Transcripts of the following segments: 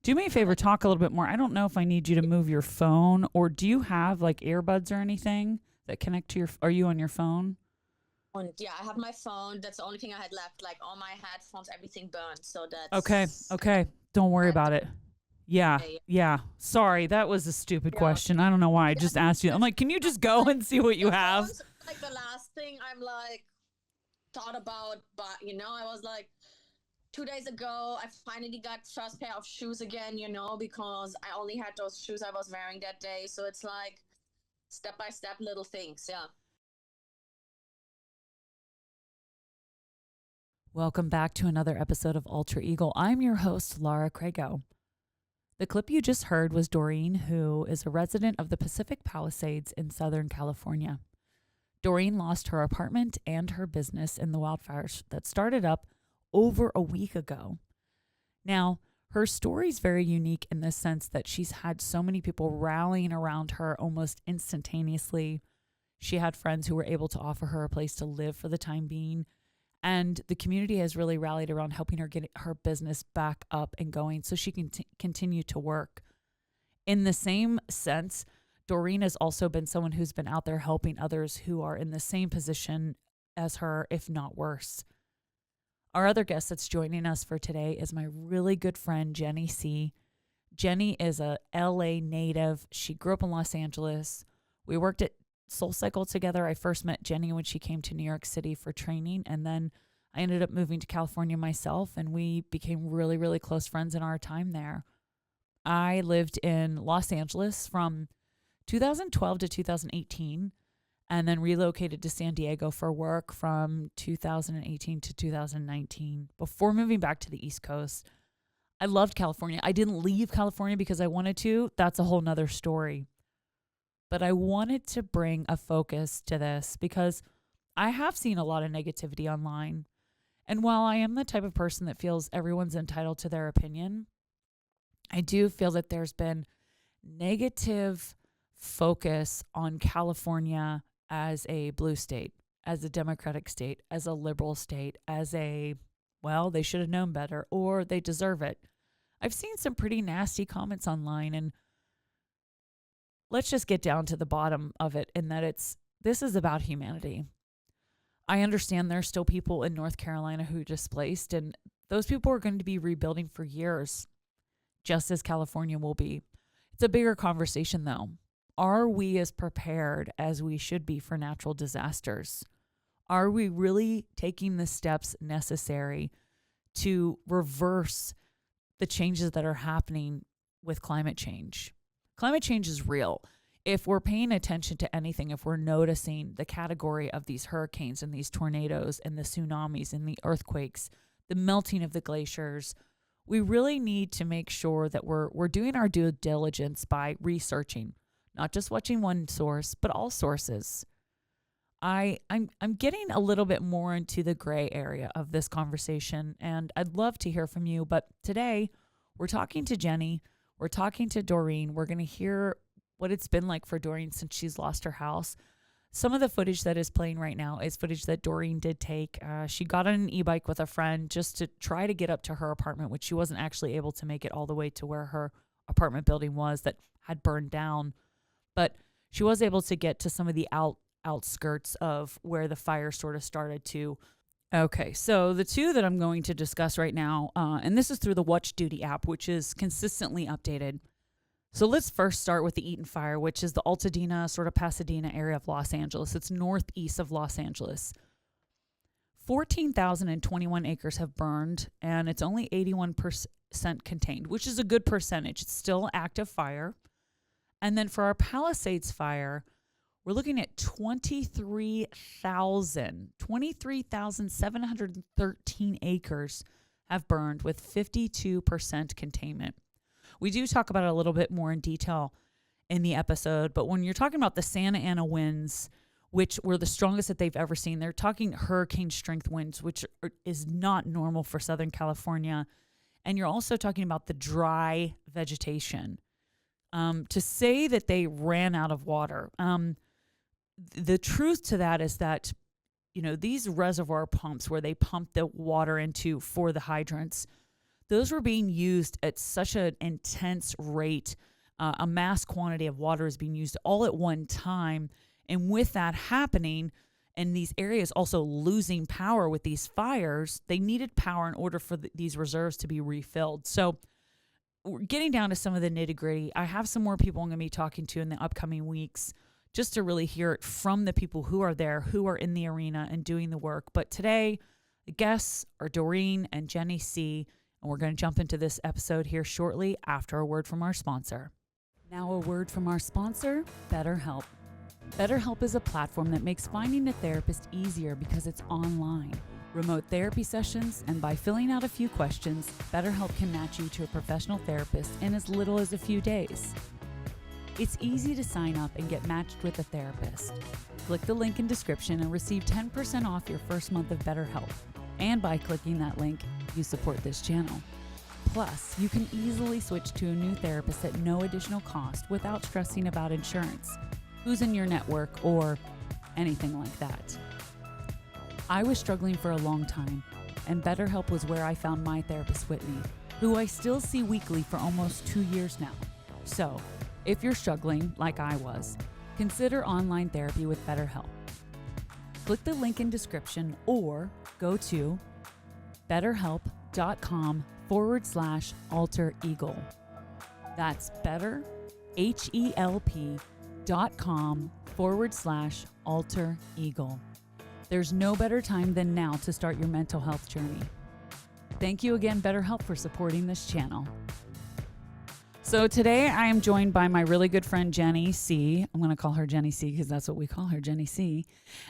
Do me a favor, talk a little bit more. I don't know if I need you to move your phone, or do you have like earbuds or anything that connect to your, are you on your phone? And yeah, I have my phone. That's the only thing I had left. Like all my headphones, everything burned. So Okay. that's Okay. Don't worry I about it. Yeah. yeah, Yeah. Sorry. That was a stupid yeah. question. I don't know why. I Yeah, just asked you. I'm like, can you just go like and see what you the have? phones like the last thing I'm like thought about, but I was like 2 days ago I finally got first pair of shoes again, because I only had those shoes I was wearing that day. So it's like step by step little things, yeah. Welcome back to another episode of Ultra Eagle. I'm your host, Laura Crago. The clip you just heard was Doreen, who is a resident of the Pacific Palisades in Southern California. Doreen lost her apartment and her business in the wildfires that started up over a week ago. Now, her story is very unique in the sense that she's had so many people rallying around her almost instantaneously. She had friends who were able to offer her a place to live for the time being. And the community has really rallied around helping her get her business back up and going so she can continue to work. In the same sense, Doreen has also been someone who's been out there helping others who are in the same position as her, if not worse. Our other guest that's joining us for today is my really good friend, Jenny C. Jenny is a LA native. She grew up in Los Angeles. We worked at SoulCycle together. I first met Jenny when she came to New York City for training, and then I ended up moving to California myself, and we became really, really close friends in our time there. I lived in Los Angeles from 2012 to 2018, and then relocated to San Diego for work from 2018 to 2019 before moving back to the East Coast. I loved California. I didn't leave California because I wanted to. That's a whole nother story. But I wanted to bring a focus to this because I have seen a lot of negativity online. And while I am the type of person that feels everyone's entitled to their opinion, I do feel that there's been negative focus on California as a blue state, as a democratic state, as a liberal state, as a, well, they should have known better or they deserve it. I've seen some pretty nasty comments online, and let's just get down to the bottom of it in that this is about humanity. I understand there's still people in North Carolina who are displaced, and those people are going to be rebuilding for years, just as California will be. It's a bigger conversation, though. Are we as prepared as we should be for natural disasters? Are we really taking the steps necessary to reverse the changes that are happening with climate change? Climate change is real. If we're paying attention to anything, if we're noticing the category of these hurricanes and these tornadoes and the tsunamis and the earthquakes, the melting of the glaciers, we really need to make sure that we're doing our due diligence by researching, not just watching one source, but all sources. I'm getting a little bit more into the gray area of this conversation, and I'd love to hear from you. But today, we're talking to Jenny. We're talking to Doreen. We're going to hear what it's been like for Doreen since she's lost her house. Some of the footage that is playing right now is footage that Doreen did take. She got on an e-bike with a friend just to try to get up to her apartment, which she wasn't actually able to make it all the way to where her apartment building was that had burned down. But she was able to get to some of the outskirts of where the fire sort of started to. Okay, so the two that I'm going to discuss right now, and this is through the Watch Duty app, which is consistently updated. So let's first start with the Eaton Fire, which is the Altadena, sort of Pasadena area of Los Angeles. It's northeast of Los Angeles. 14,021 acres have burned, and it's only 81% contained, which is a good percentage. It's still active fire. And then for our Palisades fire, we're looking at 23,713 acres have burned with 52% containment. We do talk about it a little bit more in detail in the episode, but when you're talking about the Santa Ana winds, which were the strongest that they've ever seen, they're talking hurricane strength winds, which is not normal for Southern California. And you're also talking about the dry vegetation. To say that they ran out of water, the truth to that is that, these reservoir pumps where they pump the water into for the hydrants, those were being used at such an intense rate. A mass quantity of water is being used all at one time. And with that happening, and these areas also losing power with these fires, they needed power in order for these reserves to be refilled. So we're getting down to some of the nitty gritty. I have some more people I'm going to be talking to in the upcoming weeks just to really hear it from the people who are there, who are in the arena and doing the work. But today, the guests are Doreen and Jenny C., and we're going to jump into this episode here shortly after a word from our sponsor. Now a word from our sponsor, BetterHelp. BetterHelp is a platform that makes finding a therapist easier because it's online. Remote therapy sessions, and by filling out a few questions, BetterHelp can match you to a professional therapist in as little as a few days. It's easy to sign up and get matched with a therapist. Click the link in description and receive 10% off your first month of BetterHelp. And by clicking that link, you support this channel. Plus, you can easily switch to a new therapist at no additional cost without stressing about insurance, who's in your network, or anything like that. I was struggling for a long time, and BetterHelp was where I found my therapist, Whitney, who I still see weekly for almost 2 years now. So, if you're struggling like I was, consider online therapy with BetterHelp. Click the link in description or go to betterhelp.com/alter eagle. That's betterhelp.com/alter eagle. There's no better time than now to start your mental health journey. Thank you again, BetterHelp, for supporting this channel. So today I am joined by my really good friend, Jenny C. I'm going to call her Jenny C because that's what we call her, Jenny C.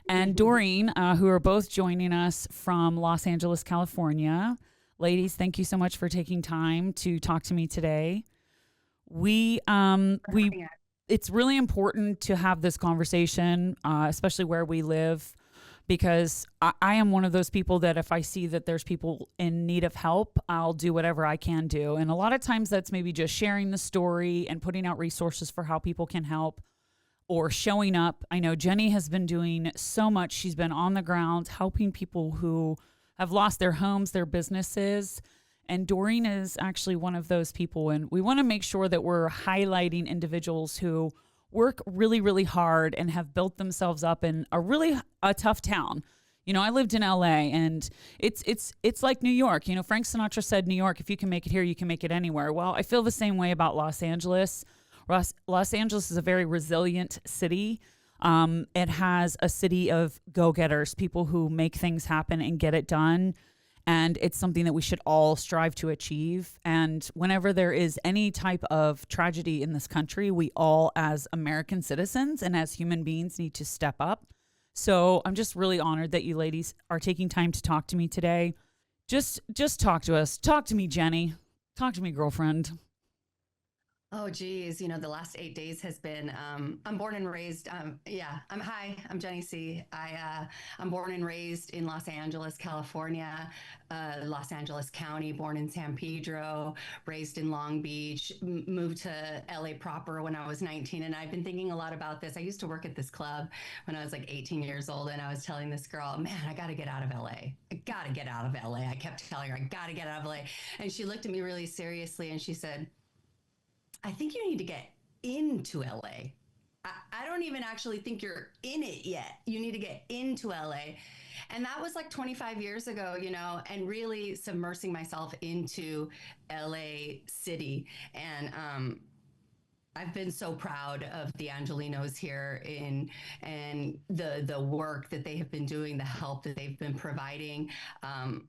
And Doreen, who are both joining us from Los Angeles, California. Ladies, thank you so much for taking time to talk to me today. It's really important to have this conversation, especially where we live, because I am one of those people that if I see that there's people in need of help, I'll do whatever I can do. And a lot of times that's maybe just sharing the story and putting out resources for how people can help or showing up. I know Jenny has been doing so much. She's been on the ground helping people who have lost their homes, their businesses. And Doreen is actually one of those people. And we want to make sure that we're highlighting individuals who work really, really hard and have built themselves up in a tough town. You know, I lived in LA, and it's like New York. You know, Frank Sinatra said, New York, if you can make it here, you can make it anywhere. Well, I feel the same way about Los Angeles. Los Angeles is a very resilient city. It has a city of go-getters, people who make things happen and get it done. And it's something that we should all strive to achieve. And whenever there is any type of tragedy in this country, we all, as American citizens and as human beings, need to step up. So I'm just really honored that you ladies are taking time to talk to me today. Just talk to us. Talk to me, Jenny. Talk to me, girlfriend. Oh, geez. You know, the last 8 days has been, I'm born and raised. I'm Jenny C. I'm born and raised in Los Angeles, California, Los Angeles County, born in San Pedro, raised in Long Beach, moved to LA proper when I was 19. And I've been thinking a lot about this. I used to work at this club when I was like 18 years old. And I was telling this girl, man, I got to get out of LA. I got to get out of LA. I kept telling her, I got to get out of LA. And she looked at me really seriously and she said, I think you need to get into LA. I don't even actually think you're in it yet. You need to get into LA. And that was like 25 years ago, you know, and really submersing myself into LA City. And I've been so proud of the Angelinos here and the work that they have been doing, the help that they've been providing.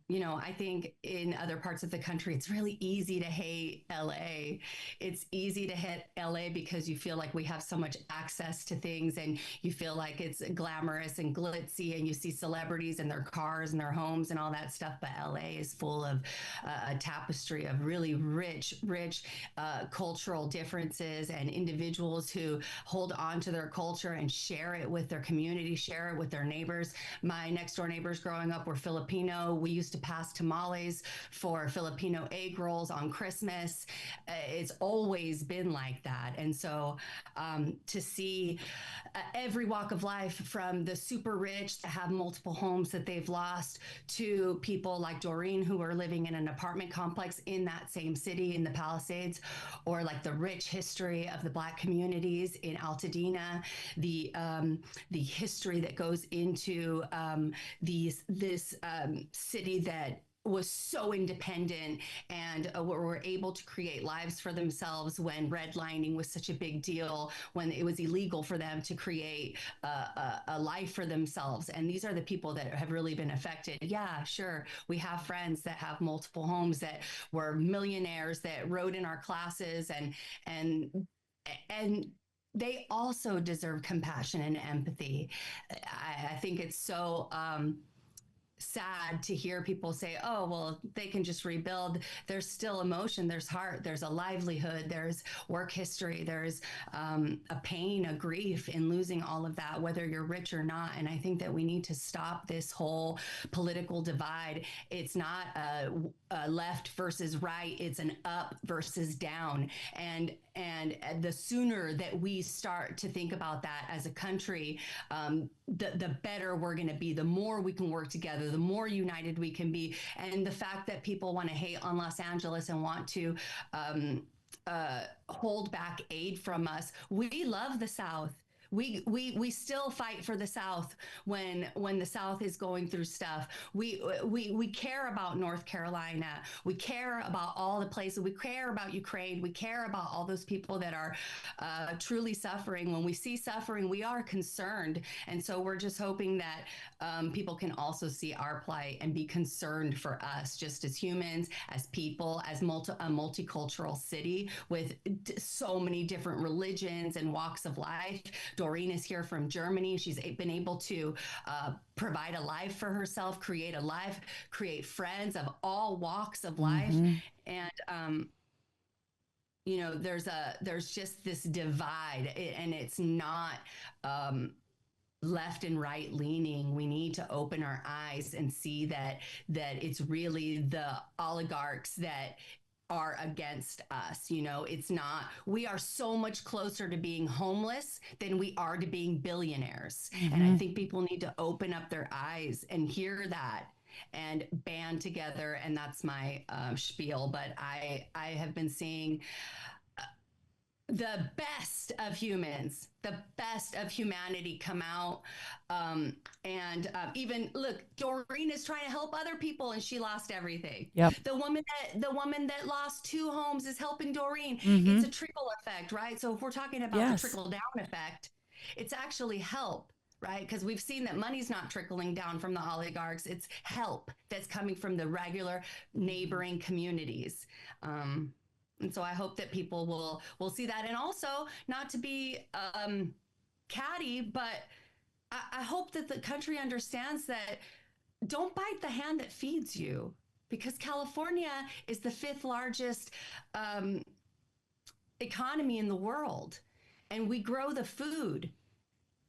You know, I think in other parts of the country, it's really easy to hate LA. It's easy to hate LA because you feel like we have so much access to things and you feel like it's glamorous and glitzy and you see celebrities and their cars and their homes and all that stuff. But LA is full of a tapestry of really rich cultural differences and individuals who hold on to their culture and share it with their community, share it with their neighbors. My next door neighbors growing up were Filipino. We used to pass tamales for Filipino egg rolls on Christmas. It's always been like that. And so to see every walk of life, from the super rich that have multiple homes that they've lost to people like Doreen who are living in an apartment complex in that same city in the Palisades, or like the rich history of the Black communities in Altadena, the history that goes into this city that was so independent and were able to create lives for themselves when redlining was such a big deal, when it was illegal for them to create a life for themselves. And these are the people that have really been affected. Yeah, sure. We have friends that have multiple homes, that were millionaires, that rode in our classes, and they also deserve compassion and empathy. I think it's so sad to hear people say, oh, well, they can just rebuild. There's still emotion, there's heart, there's a livelihood, there's work history, there's a pain, a grief in losing all of that, whether you're rich or not. And I think that we need to stop this whole political divide. It's not a left versus right, it's an up versus down. And the sooner that we start to think about that as a country, the better we're going to be, the more we can work together, the more united we can be. And the fact that people want to hate on Los Angeles and want to hold back aid from us. We love the South. We still fight for the South when the South is going through stuff. We care about North Carolina. We care about all the places. We care about Ukraine. We care about all those people that are truly suffering. When we see suffering, we are concerned. And so we're just hoping that people can also see our plight and be concerned for us, just as humans, as people, as a multicultural city with so many different religions and walks of life. Doreen is here from Germany. She's been able to provide a life for herself, create a life, create friends of all walks of life. And, you know, there's just this divide, and it's not left and right leaning. We need to open our eyes and see that it's really the oligarchs that are against us. You know, it's not, we are so much closer to being homeless than we are to being billionaires. And I think people need to open up their eyes and hear that and band together. And that's my spiel. But I have been seeing the best of humans, the best of humanity come out. Even look, Doreen is trying to help other people and she lost everything. Yep. The woman that lost 2 homes is helping Doreen. It's a trickle effect, right? So if we're talking about the trickle down effect, it's actually help, right? Because we've seen that money's not trickling down from the oligarchs. It's help that's coming from the regular neighboring communities. And so I hope that people will see that. And also, not to be catty, but I hope that the country understands that don't bite the hand that feeds you, because California is the 5th largest economy in the world. And we grow the food.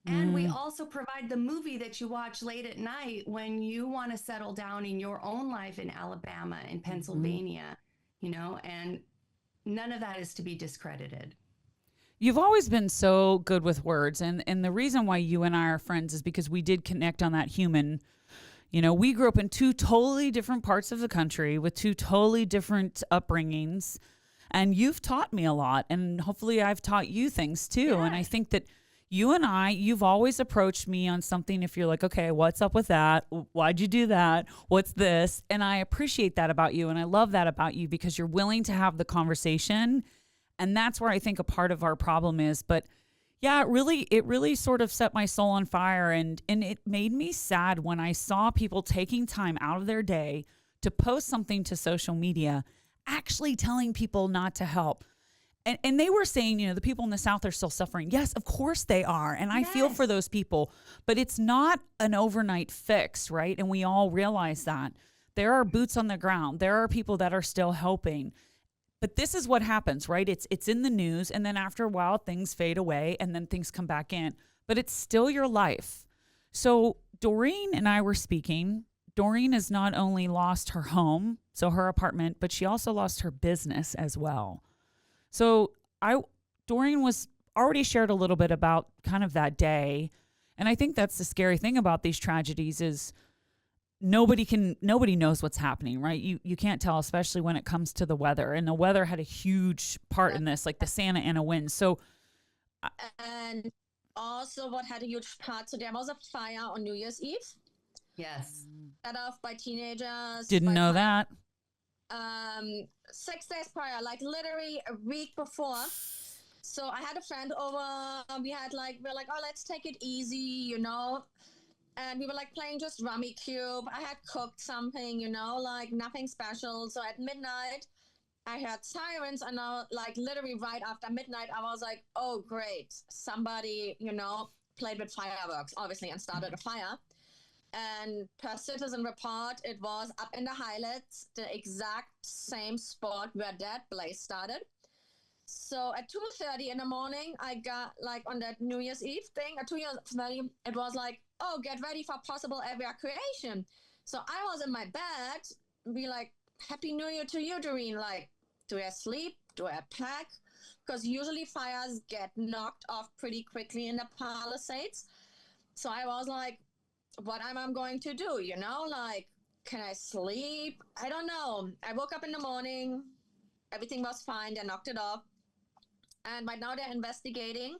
And we also provide the movie that you watch late at night when you want to settle down in your own life in Alabama and Pennsylvania, you know, and none of that is to be discredited. You've always been so good with words. And the reason why you and I are friends is because we did connect on that human. You know, we grew up in 2 totally different parts of the country with 2 totally different upbringings. And you've taught me a lot. And hopefully I've taught you things too. Yes. And I think that you've always approached me on something if you're like, okay, what's up with that? Why'd you do that? What's this? And I appreciate that about you. And I love that about you because you're willing to have the conversation. And that's where I think a part of our problem is. But yeah, it really sort of set my soul on fire. And it made me sad when I saw people taking time out of their day to post something to social media, actually telling people not to help. And they were saying, you know, the people in the South are still suffering. Yes, of course they are. And I feel for those people, but it's not an overnight fix, right? And we all realize that. There are boots on the ground. There are people that are still helping. But this is what happens, right? It's in the news, and then after a while, things fade away, and then things come back in. But it's still your life. So Doreen and I were speaking. Doreen has not only lost her home, so her apartment, but she also lost her business as well. So Doreen was already shared a little bit about kind of that day. And I think that's the scary thing about these tragedies is nobody knows what's happening, right? You can't tell, especially when it comes to the weather. And the weather had a huge part in this, like the Santa Ana winds. So and also what had a huge part, so there was a fire on New Year's Eve. Yes. Set off by teenagers. Didn't know that. 6 days prior, like literally a week before. So I had a friend over. We're like, oh, let's take it easy, you know. And we were like playing just Rummy Cube. I had cooked something, you know, like nothing special. So at midnight, I heard sirens, and like literally right after midnight, I was like, oh, great. Somebody, you know, played with fireworks, obviously, and started a fire. And per citizen report, it was up in the highlights, the exact same spot where that blaze started. So at 2:30 in the morning, I got like on that New Year's Eve thing, at 2:30, it was like, oh, get ready for possible evacuation. So I was in my bed, be like, Happy New Year to you, Doreen. Like, do I sleep? Do I pack? Because usually fires get knocked off pretty quickly in the Palisades. So I was like, what am I going to do? You know, like, can I sleep? I don't know. I woke up in the morning. Everything was fine. They knocked it off. And right now they're investigating.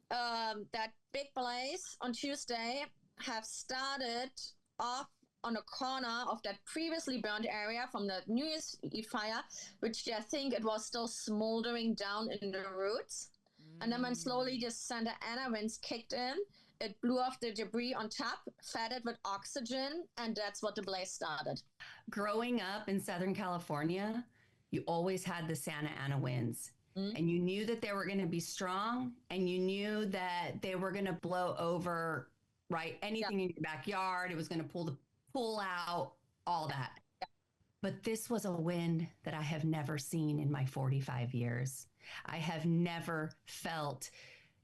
That big blaze on Tuesday have started off on a corner of that previously burned area from the New Year's Eve fire, which I think it was still smoldering down in the roots. And then when slowly the Santa Ana winds kicked in, it blew off the debris on top, fed it with oxygen, and that's what the blaze started. Growing up in Southern California, you always had the Santa Ana winds. And you knew that they were going to be strong, and you knew that they were going to blow over, right? Anything in your backyard, it was going to pull out, all that. Yeah. But this was a wind that I have never seen in my 45 years. I have never felt.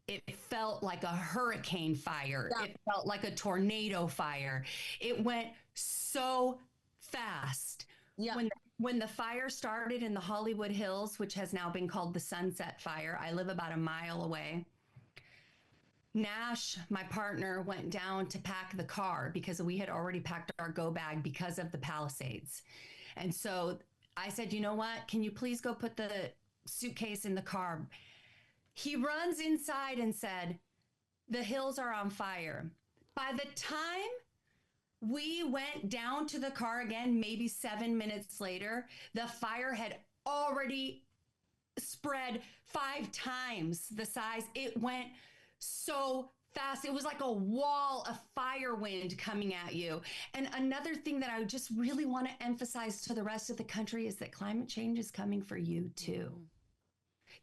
It felt like a hurricane fire. Yeah. It felt like a tornado fire. It went so fast. Yeah. When the fire started in the Hollywood Hills, which has now been called the Sunset Fire, I live about a mile away. Nash, my partner, went down to pack the car because we had already packed our go bag because of the Palisades. And so I said, you know what? Can you please go put the suitcase in the car? He runs inside and said, the hills are on fire. By the time we went down to the car again, maybe 7 minutes later, the fire had already spread 5 times the size. It went so fast. It was like a wall of fire wind coming at you. And another thing that I just really want to emphasize to the rest of the country is that climate change is coming for you too.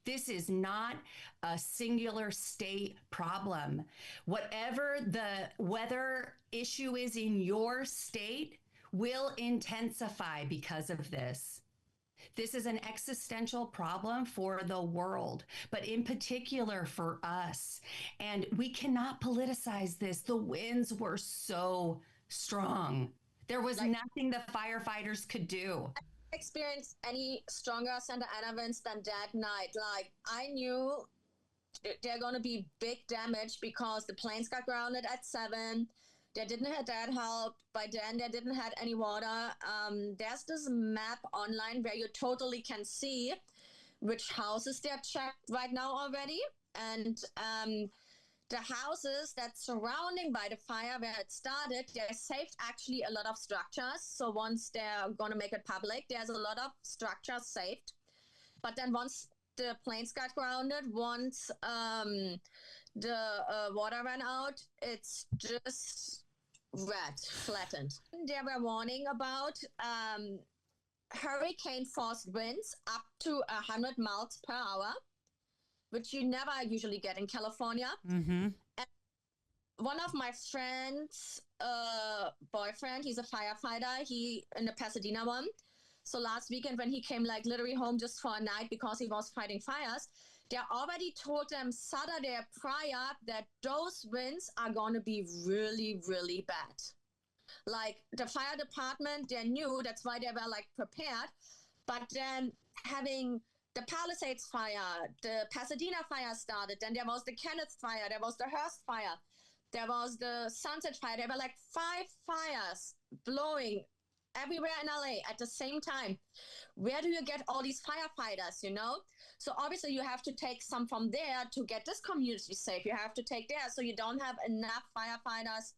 This is not a singular state problem. Whatever the weather issue is in your state will intensify because of this. This is an existential problem for the world, but in particular for us. And we cannot politicize this. The winds were so strong. There was nothing the firefighters could do. Experienced any stronger Santa Ana winds than that night. Like, I knew they're going to be big damage because the planes got grounded at 7. They didn't have that help. By then, they didn't have any water. There's this map online where you totally can see which houses they're checked right now already. And the houses that's surrounding by the fire where it started, they saved actually a lot of structures. So once they're going to make it public, there's a lot of structures saved. But then once the planes got grounded, once the water ran out, it's just flattened. They were warning about hurricane force winds up to 100 miles per hour, which you never usually get in California. Mm-hmm. And one of my friends' boyfriend, he's a firefighter, he in the Pasadena one. So last weekend when he came like literally home just for a night because he was fighting fires, they already told them Saturday prior that those winds are going to be really, really bad. Like the fire department, they knew, that's why they were like prepared. But then having the Palisades fire, the Pasadena fire started, then there was the Kenneth fire, there was the Hearst fire, there was the Sunset fire. There were like 5 fires blowing everywhere in LA at the same time. Where do you get all these firefighters, you know? So obviously you have to take some from there to get this community safe. You have to take there, so you don't have enough firefighters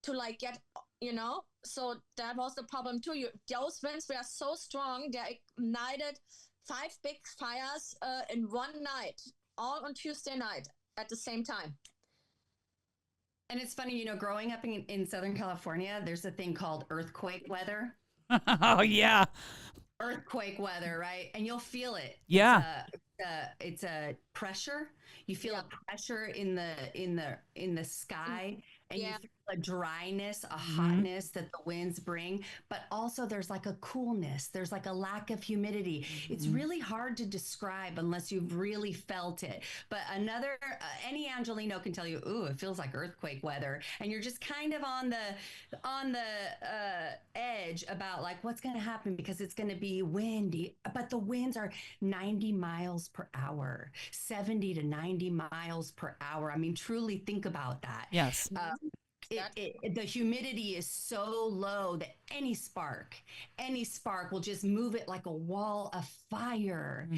to like get, you know? So that was the problem too. Those winds were so strong, they ignited 5 big fires in one night, all on Tuesday night at the same time. And it's funny, you know, growing up in Southern California, there's a thing called earthquake weather. Oh yeah. Earthquake weather, right? And you'll feel it. Yeah. It's a pressure. You feel a pressure in the sky, and you feel a dryness, a hotness that the winds bring, but also there's like a coolness. There's like a lack of humidity. It's really hard to describe unless you've really felt it. But any Angelino can tell you, ooh, it feels like earthquake weather, and you're just kind of on the edge about like what's going to happen, because it's going to be windy, but the winds are 90 miles per hour, 70 to 90 miles per hour. I mean, truly think about that. Yes. The humidity is so low that any spark will just move it like a wall of fire.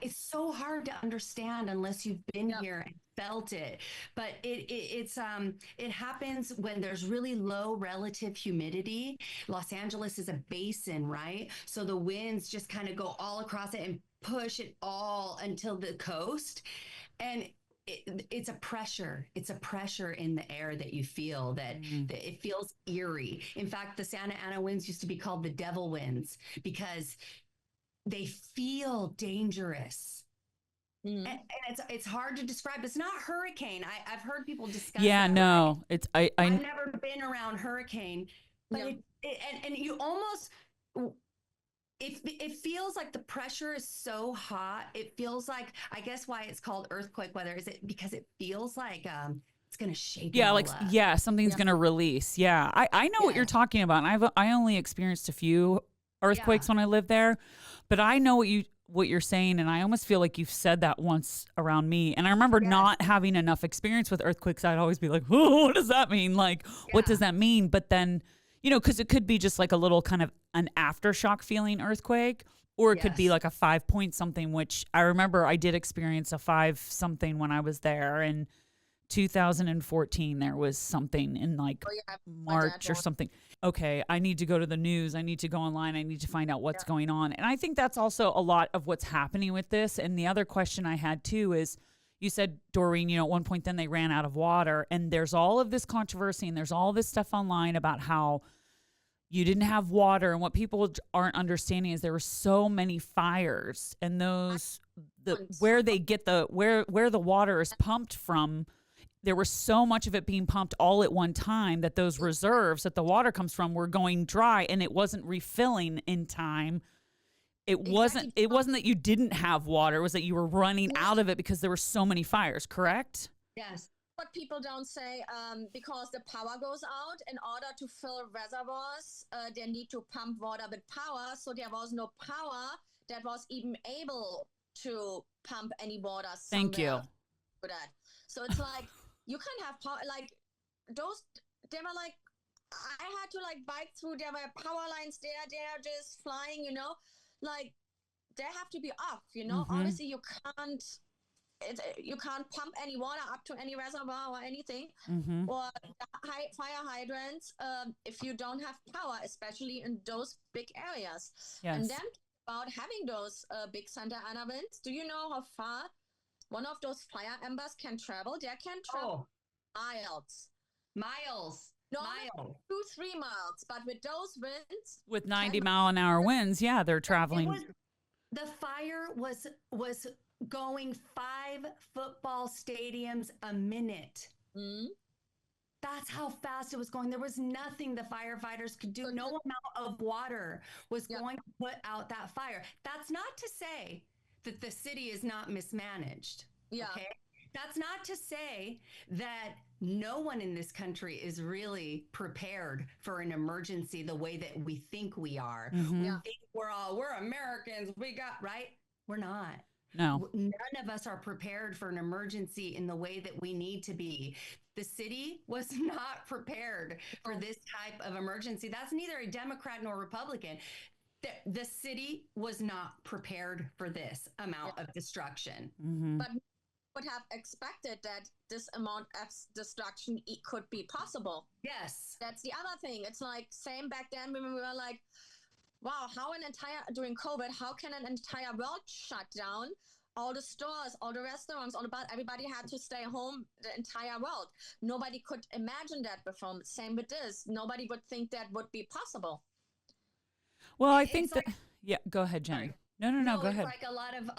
It's so hard to understand unless you've been here and felt it. But it happens when there's really low relative humidity. Los Angeles is a basin, right? So the winds just kind of go all across it and push it all until the coast. And it's a pressure. It's a pressure in the air that you feel that it feels eerie. In fact, the Santa Ana winds used to be called the devil winds because they feel dangerous. And it's hard to describe. It's not hurricane. I've heard people discuss. Yeah, that, no, right? I've never been around hurricane, but and you almost. It feels like the pressure is so hot. It feels like, I guess why it's called earthquake weather, is it because it feels like it's going to shake it all up. Something's going to release. Yeah, I know what you're talking about. And I only experienced a few earthquakes when I lived there, but I know what you're saying, and I almost feel like you've said that once around me. And I remember not having enough experience with earthquakes. I'd always be like, "Oh, what does that mean? Like, what does that mean?" But then, you know, because it could be just like a little kind of an aftershock feeling earthquake, or it could be like a 5 point something, which I remember I did experience a 5 something when I was there in 2014. There was something in like March or something. Okay, I need to go to the news. I need to go online. I need to find out what's going on. And I think that's also a lot of what's happening with this. And the other question I had too is, you said, Doreen, you know, at one point then they ran out of water, and there's all of this controversy and there's all this stuff online about how you didn't have water. And what people aren't understanding is there were so many fires, and where the water is pumped from, there was so much of it being pumped all at one time that those reserves that the water comes from were going dry, and it wasn't refilling in time. It wasn't that you didn't have water. It was that you were running out of it because there were so many fires, correct? Yes. What people don't say, because the power goes out, in order to fill reservoirs, they need to pump water with power. So there was no power that was even able to pump any water somewhere. Thank you for that. So it's like, you can't have power. Like those, they were like, I had to like bike through. There were power lines there. They're just flying, you know. Like they have to be off, you know. Obviously you can't pump any water up to any reservoir or anything, or fire hydrants if you don't have power, especially in those big areas. And then about having those big Santa Ana winds, do you know how far one of those fire embers can travel? They can travel miles. No, 2-3 miles, but with those winds, with 90-mile-an-hour winds, they're traveling. The fire was going 5 football stadiums a minute. That's how fast it was going. There was nothing the firefighters could do. No amount of water was going to put out that fire. That's not to say that the city is not mismanaged. Yeah. Okay. That's not to say that no one in this country is really prepared for an emergency the way that we think we are. Mm-hmm. We think we're Americans. We got, right? We're not. No. None of us are prepared for an emergency in the way that we need to be. The city was not prepared for this type of emergency. That's neither a Democrat nor Republican. The city was not prepared for this amount of destruction. Mm-hmm. But would have expected that this amount of destruction could be possible. Yes. That's the other thing. It's like same back then when we were like, wow, during COVID, how can an entire world shut down? All the stores, all the restaurants, everybody had to stay home, the entire world. Nobody could imagine that before. Same with this. Nobody would think that would be possible. Well, I think that, yeah, go ahead, Jenny. No, go ahead. Like a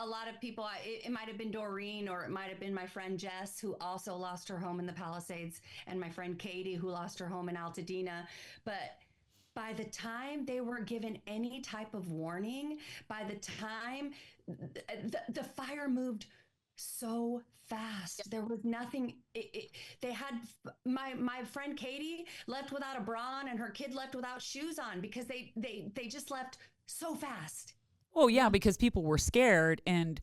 lot of people, it might have been Doreen, or it might have been my friend Jess, who also lost her home in the Palisades, and my friend Katie, who lost her home in Altadena. But by the time they were given any type of warning, by the time the fire moved so fast, there was nothing. They had my friend Katie left without a bra on, and her kid left without shoes on because they just left so fast. Oh yeah, because people were scared, and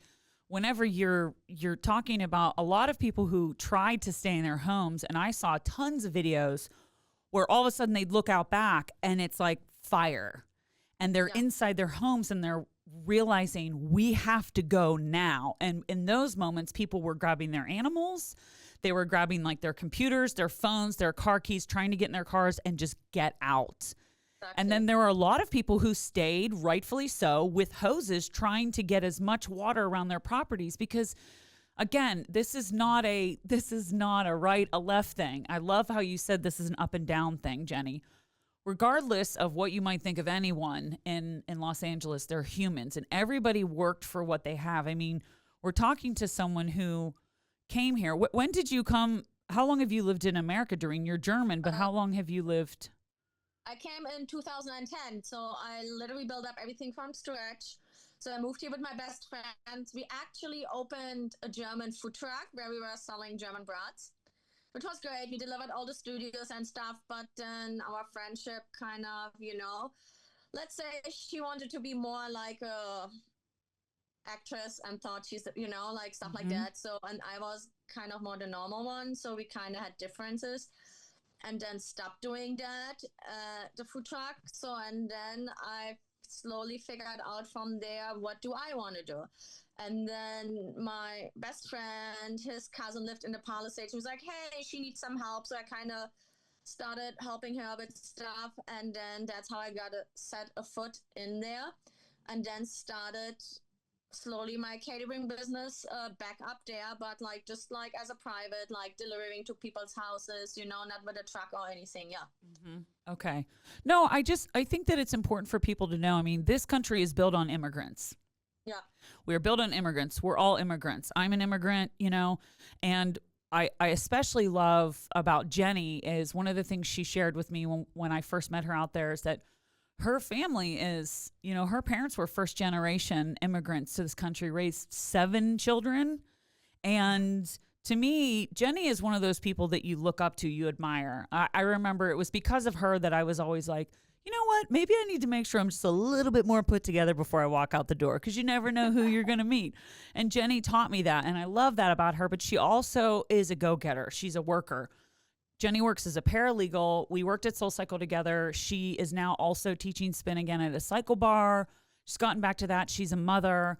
whenever you're talking about a lot of people who tried to stay in their homes, and I saw tons of videos where all of a sudden they'd look out back and it's like fire, and they're inside their homes and they're realizing we have to go now. And in those moments, people were grabbing their animals, they were grabbing like their computers, their phones, their car keys, trying to get in their cars and just get out. Exactly. And then there were a lot of people who stayed, rightfully so, with hoses trying to get as much water around their properties because, again, this is not a right, a left thing. I love how you said this is an up and down thing, Jenny. Regardless of what you might think of anyone in Los Angeles, they're humans, and everybody worked for what they have. I mean, we're talking to someone who came here. When did you come? How long have you lived in America? Doreen, you're German, but how long have you lived? I came in 2010, so I literally built up everything from scratch. So I moved here with my best friends. We actually opened a German food truck where we were selling German brats, which was great. We delivered all the studios and stuff, but then our friendship kind of, let's say she wanted to be more like a actress and thought she's, like stuff like that. So, and I was kind of more the normal one. So we kind of had differences. And then stopped doing that, the food truck. So, and then I slowly figured out from there, what do I want to do? And then my best friend, his cousin lived in the Palisades. He was like, hey, she needs some help. So I kind of started helping her with stuff. And then that's how I got to set a foot in there. And then started slowly my catering business back up there, but like just like as a private, like delivering to people's houses, not with a truck or anything. Okay. No, I think that it's important for people to know. I mean, this country is built on immigrants. Yeah. We're built on immigrants. We're all immigrants. I'm an immigrant, and I especially love about Jenny is one of the things she shared with me when I first met her out there is that her family is, her parents were first generation immigrants to this country, raised 7 children. And to me, Jenny is one of those people that you look up to, you admire. I remember it was because of her that I was always like, you know what, maybe I need to make sure I'm just a little bit more put together before I walk out the door because you never know who you're going to meet. And Jenny taught me that. And I love that about her. But she also is a go-getter. She's a worker. Jenny works as a paralegal. We worked at Soul Cycle together. She is now also teaching spin again at a cycle bar. She's gotten back to that. She's a mother.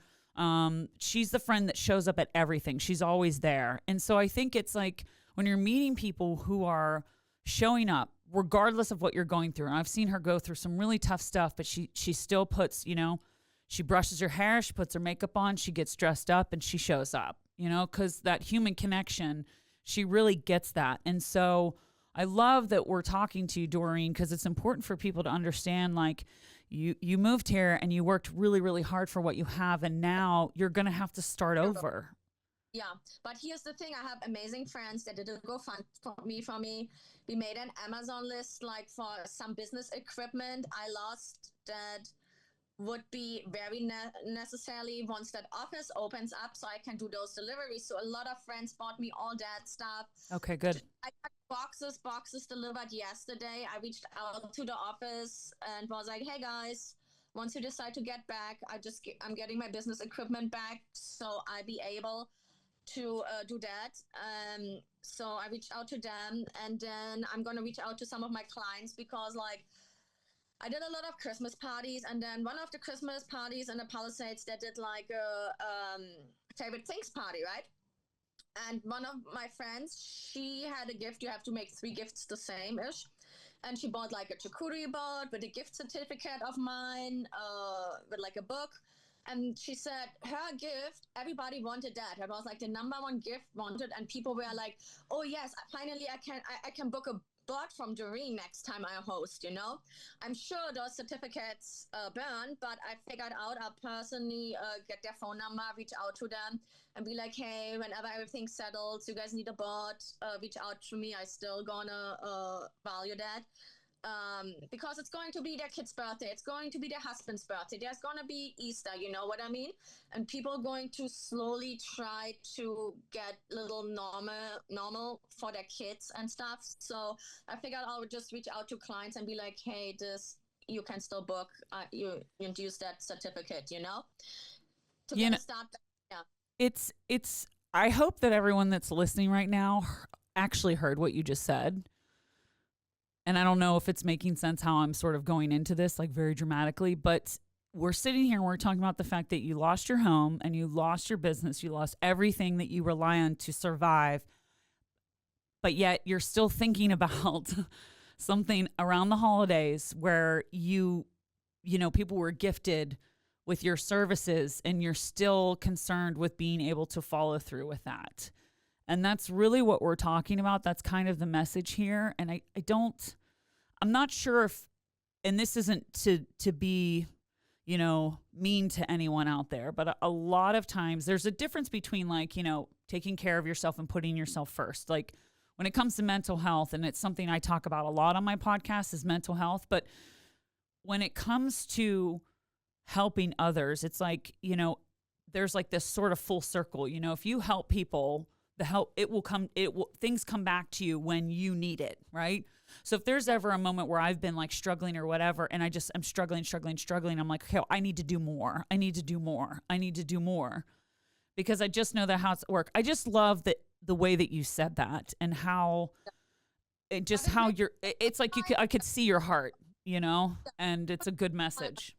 She's the friend that shows up at everything. She's always there. And so I think it's like when you're meeting people who are showing up, regardless of what you're going through. And I've seen her go through some really tough stuff, but she still puts, she brushes her hair, she puts her makeup on, she gets dressed up, and she shows up, because that human connection, she really gets that. And so I love that we're talking to you, Doreen, because it's important for people to understand, like, you moved here and you worked really, really hard for what you have, and now you're going to have to start over. Yeah, but here's the thing: I have amazing friends that did a GoFundMe for me. We made an Amazon list, like for some business equipment I lost that would be very necessarily once that office opens up, so I can do those deliveries. So a lot of friends bought me all that stuff. Okay, good. I got boxes delivered yesterday. I reached out to the office and was like, "Hey guys, once you decide to get back, I'm getting my business equipment back, so I'll be able to do that." So I reached out to them, and then I'm gonna reach out to some of my clients because like I did a lot of Christmas parties, and then one of the Christmas parties in the Palisades, they did like a favorite things party, right? And one of my friends, she had a gift. You have to make 3 gifts the same ish. And she bought like a charcuterie board with a gift certificate of mine, with like a book. And she said her gift, everybody wanted that. It was like the number one gift wanted, and people were like, "Oh yes, finally I can book a board from Doreen next time I host." I'm sure those certificates burn, but I figured out I'll personally get their phone number, reach out to them, and be like, "Hey, whenever everything's settled, you guys need a board, reach out to me. I still gonna value that." Because it's going to be their kid's birthday, it's going to be their husband's birthday, there's going to be Easter, you know what I mean? And people are going to slowly try to get little normal for their kids and stuff. So I figured I would just reach out to clients and be like, "Hey, this you can still book, you use that certificate, to get a start." Yeah. It's I hope that everyone that's listening right now actually heard what you just said. And I don't know if it's making sense how I'm sort of going into this, like very dramatically, but we're sitting here and we're talking about the fact that you lost your home and you lost your business, you lost everything that you rely on to survive, but yet you're still thinking about something around the holidays where people were gifted with your services and you're still concerned with being able to follow through with that. And that's really what we're talking about. That's kind of the message here. And I'm not sure if, and this isn't to be, mean to anyone out there, but a lot of times there's a difference between like, taking care of yourself and putting yourself first. Like when it comes to mental health, and it's something I talk about a lot on my podcast is mental health. But when it comes to helping others, it's like, there's like this sort of full circle. If you help people, things come back to you when you need it, right? So if there's ever a moment where I've been like struggling or whatever, and I'm struggling, I'm like, okay, I need to do more. I need to do more because I just know that how it's work. I just love the way that you said that and how it's like I could see your heart, and it's a good message.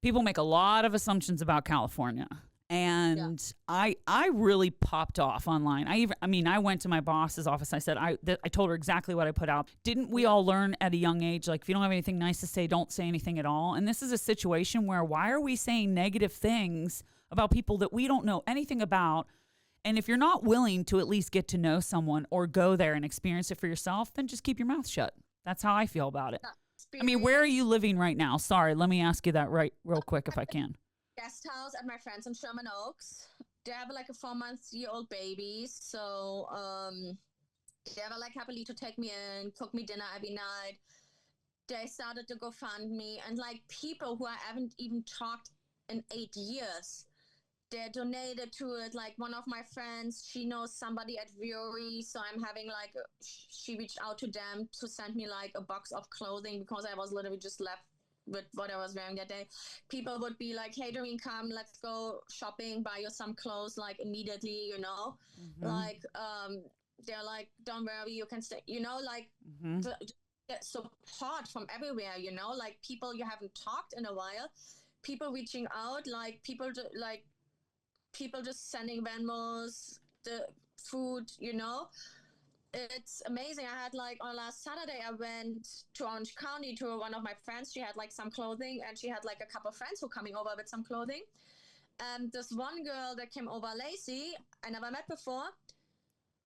People make a lot of assumptions about California. And I really popped off online. I went to my boss's office. I said, I told her exactly what I put out. Didn't we all learn at a young age, like if you don't have anything nice to say, don't say anything at all? And this is a situation where why are we saying negative things about people that we don't know anything about? And if you're not willing to at least get to know someone or go there and experience it for yourself, then just keep your mouth shut. That's how I feel about it. Where are you living right now? Sorry, let me ask you that real quick if I can. Guest house at my friends in Sherman Oaks. They have like a 4-month-old baby, so they were like happily to take me in, cook me dinner every night. They started to GoFundMe, and like people who I haven't even talked in 8 years, they donated to it. Like one of my friends, she knows somebody at Vuori, so I'm having like she reached out to them to send me like a box of clothing because I was literally just left with what I was wearing that day. People would be like, "Hey, Doreen, come, let's go shopping, buy you some clothes, like immediately, Mm-hmm. Like, they're like, "Don't worry, you can stay," get support from everywhere, like people you haven't talked in a while, people reaching out, like people just sending Venmos, the food, It's amazing. I had like on last Saturday, I went to Orange County to one of my friends. She had like some clothing, and she had like a couple of friends who coming over with some clothing. And this one girl that came over, Lacey, I never met before.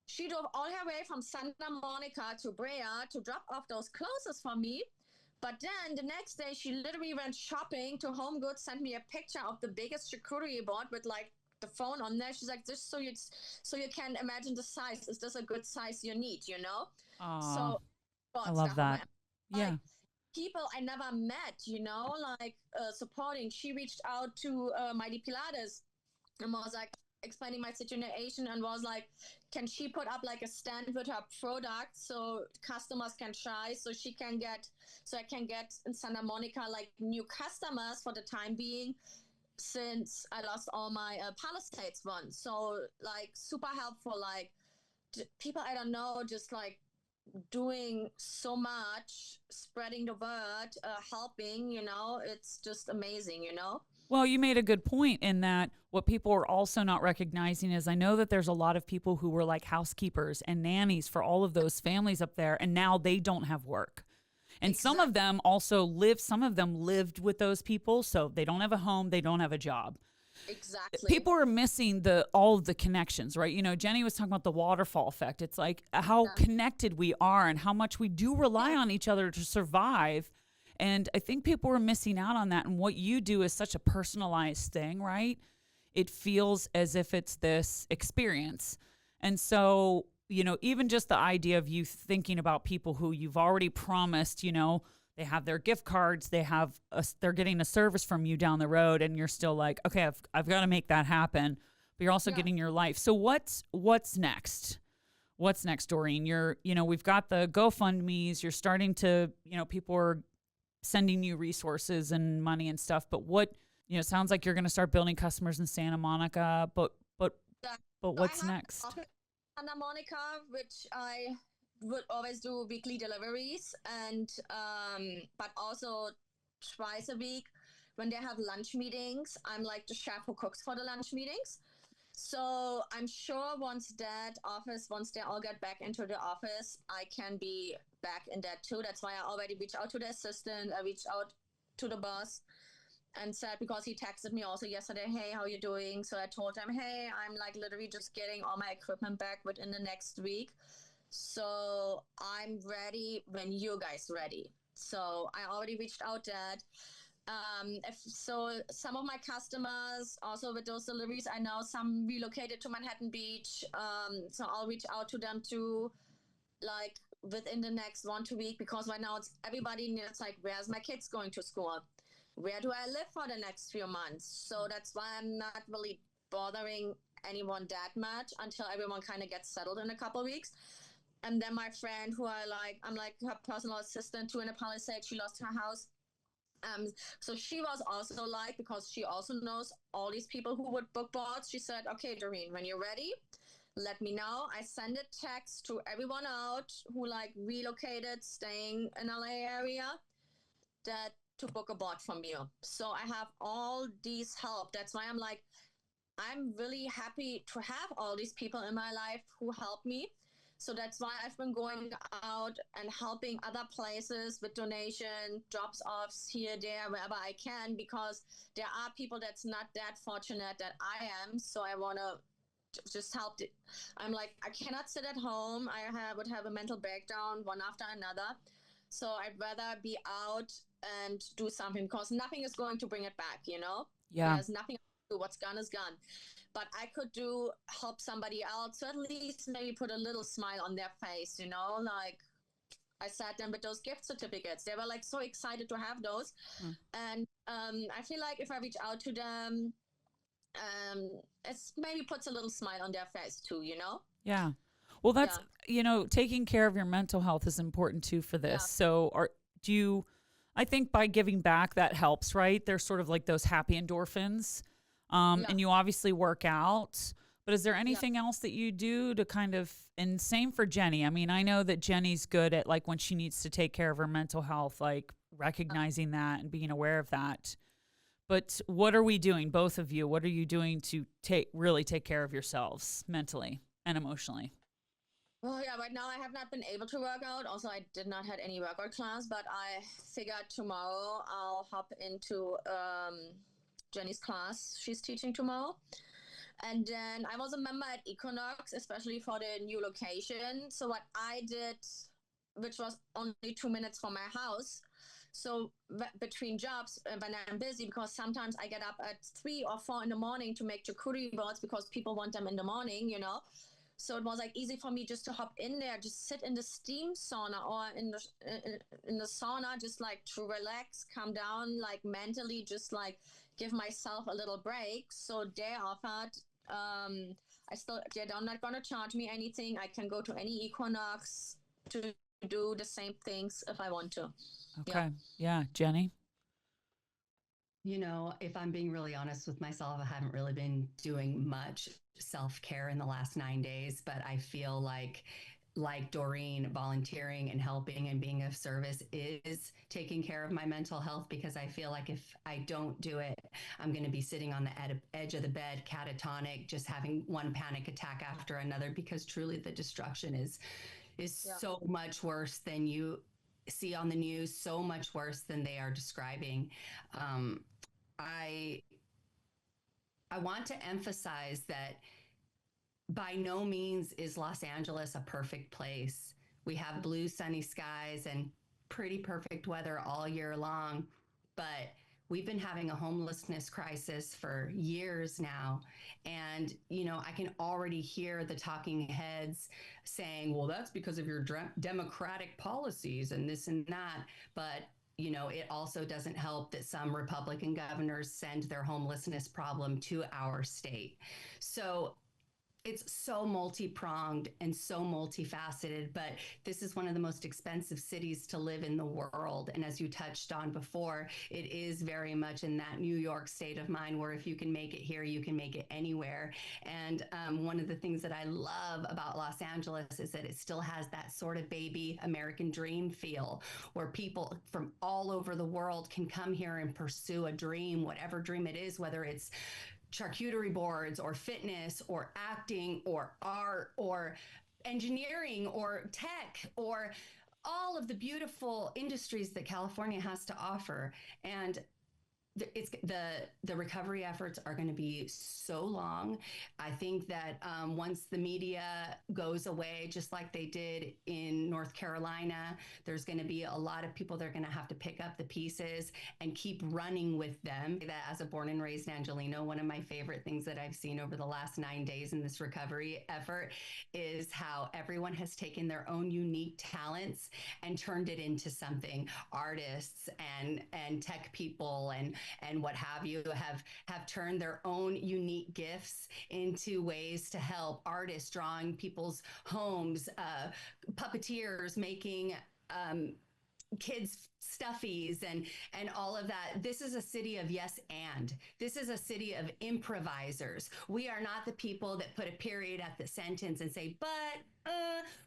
She drove all her way from Santa Monica to Brea to drop off those clothes for me. But then the next day, she literally went shopping to Home Goods, sent me a picture of the biggest charcuterie board with like the the phone on there. She's like, just so you can imagine the size. Is this a good size you need? You know. Aw, So I bought love stuff on that. my like Yeah. people I never met. You know, like supporting. She reached out to Mighty Pilates and was like explaining my situation and was like, can she put up like a stand with her product so customers can try, so I can get in Santa Monica like new customers for the time being, since I lost all my Palisades ones. So like super helpful, like people I don't know, just like doing so much, spreading the word, helping, you know, it's just amazing, you know. Well, you made a good point in that what people are also not recognizing is I know that there's a lot of people who were like housekeepers and nannies for all of those families up there, and now they don't have work. And some of them also some of them lived with those people, so they don't have a home, they don't have a job. Exactly. People are missing all of the connections, right? You know, Jenny was talking about the waterfall effect. It's like how connected we are and how much we do rely on each other to survive. And I think people are missing out on that. And what you do is such a personalized thing, right? It feels as if it's this experience. And so, you know, even just the idea of you thinking about people who you've already promised, you know, they have their gift cards, they're getting a service from you down the road, and you're still like, okay, I've got to make that happen. But you're also getting your life. So what's next? What's next, Doreen? We've got the GoFundMe's. You're starting to, you know, people are sending you resources and money and stuff. But it sounds like you're going to start building customers in Santa Monica. But what's next? Santa Monica, which I would always do weekly deliveries, and but also twice a week when they have lunch meetings, I'm like the chef who cooks for the lunch meetings. So I'm sure once they all get back into the office, I can be back in that too. That's why I already reached out to the assistant. I reached out to the boss and said, because he texted me also yesterday, hey, how you doing? So I told him, hey, I'm like literally just getting all my equipment back within the next week. So I'm ready when you guys ready. So I already reached out that. Some of my customers also with those deliveries, I know some relocated to Manhattan Beach. So I'll reach out to them too, like within the next 1 2 weeks, because right now it's like, where's my kids going to school? Where do I live for the next few months? So that's why I'm not really bothering anyone that much until everyone kind of gets settled in a couple of weeks. And then my friend who I'm like her personal assistant too in a Palisades, she lost her house. So she was also like, because she also knows all these people who would book boards, she said, okay, Doreen, when you're ready, let me know. I send a text to everyone out who like relocated, staying in LA area, that to book a board from you. So I have all these help. That's why I'm like, I'm really happy to have all these people in my life who help me. So that's why I've been going out and helping other places with donation, drops offs here, there, wherever I can, because there are people that's not that fortunate that I am. So I want to just help. I'm like, I cannot sit at home. Would have a mental breakdown one after another. So I'd rather be out and do something, because nothing is going to bring it back, you know? Yeah. There's nothing to do. What's gone is gone. But I could help somebody else, so at least maybe put a little smile on their face, you know? Like I sat them with those gift certificates. They were like so excited to have those. And I feel like if I reach out to them, it's maybe puts a little smile on their face too, you know? Yeah. Well, that's, taking care of your mental health is important too for this. Yeah. So I think by giving back, that helps, right? There's sort of like those happy endorphins. And you obviously work out, but is there anything else that you do to kind of, and same for Jenny. I mean, I know that Jenny's good at like when she needs to take care of her mental health, like recognizing that and being aware of that. But what are we doing, both of you? What are you doing to really take care of yourselves mentally and emotionally? Well, yeah, right now I have not been able to work out. Also, I did not have any workout class, but I figured tomorrow I'll hop into Jenny's class she's teaching tomorrow. And then I was a member at Equinox, especially for the new location. So what I did, which was only 2 minutes from my house, So between jobs, when I'm busy, because sometimes I get up at 3 or 4 in the morning to make charcuterie boards because people want them in the morning, you know. So it was like easy for me just to hop in there, just sit in the steam sauna or in the sauna, just like to relax, calm down, like mentally, just like give myself a little break. So they offered, they're not gonna charge me anything. I can go to any Equinox to do the same things if I want to. Okay. Yeah. Jenny? You know, if I'm being really honest with myself, I haven't really been doing much self-care in the last 9 days, but I feel like Doreen, volunteering and helping and being of service is taking care of my mental health, because I feel like if I don't do it, I'm going to be sitting on the edge of the bed, catatonic, just having one panic attack after another, because truly the destruction is so much worse than you see on the news, so much worse than they are describing. I want to emphasize that by no means is Los Angeles a perfect place. We have blue, sunny skies and pretty perfect weather all year long, but we've been having a homelessness crisis for years now. And, you know, I can already hear the talking heads saying, well, that's because of your democratic policies and this and that. But you know, it also doesn't help that some Republican governors send their homelessness problem to our state. So it's so multi-pronged and so multifaceted, but this is one of the most expensive cities to live in the world. And as you touched on before, it is very much in that New York state of mind where if you can make it here, you can make it anywhere. And one of the things that I love about Los Angeles is that it still has that sort of baby American dream feel, where people from all over the world can come here and pursue a dream, whatever dream it is, whether it's charcuterie boards or fitness or acting or art or engineering or tech or all of the beautiful industries that California has to offer. And it's the recovery efforts are going to be so long. I think that once the media goes away, just like they did in North Carolina, there's going to be a lot of people that are going to have to pick up the pieces and keep running with them. That as a born and raised Angelino, one of my favorite things that I've seen over the last 9 days in this recovery effort is how everyone has taken their own unique talents and turned it into something. Artists and tech people and what have you have turned their own unique gifts into ways to help artists drawing people's homes, puppeteers making kids stuffies and all of that. This is a city of yes and. This is a city of improvisers. We are not the people that put a period at the sentence and say, but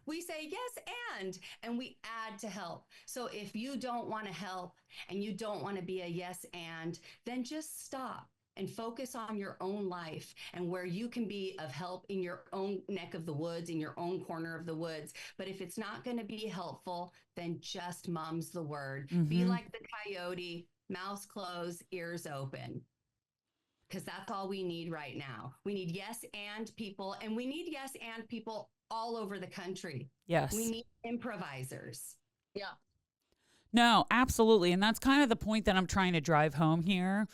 we say yes and we add to help. So if you don't want to help and you don't want to be a yes and, then just stop and focus on your own life and where you can be of help in your own neck of the woods, in your own corner of the woods. But if it's not going to be helpful, then just mum's the word. Be like the coyote, mouth closed, ears open. Because that's all we need right now. We need yes and people, and we need yes and people all over the country. Yes. We need improvisers. Yeah. No, absolutely. And that's kind of the point that I'm trying to drive home here.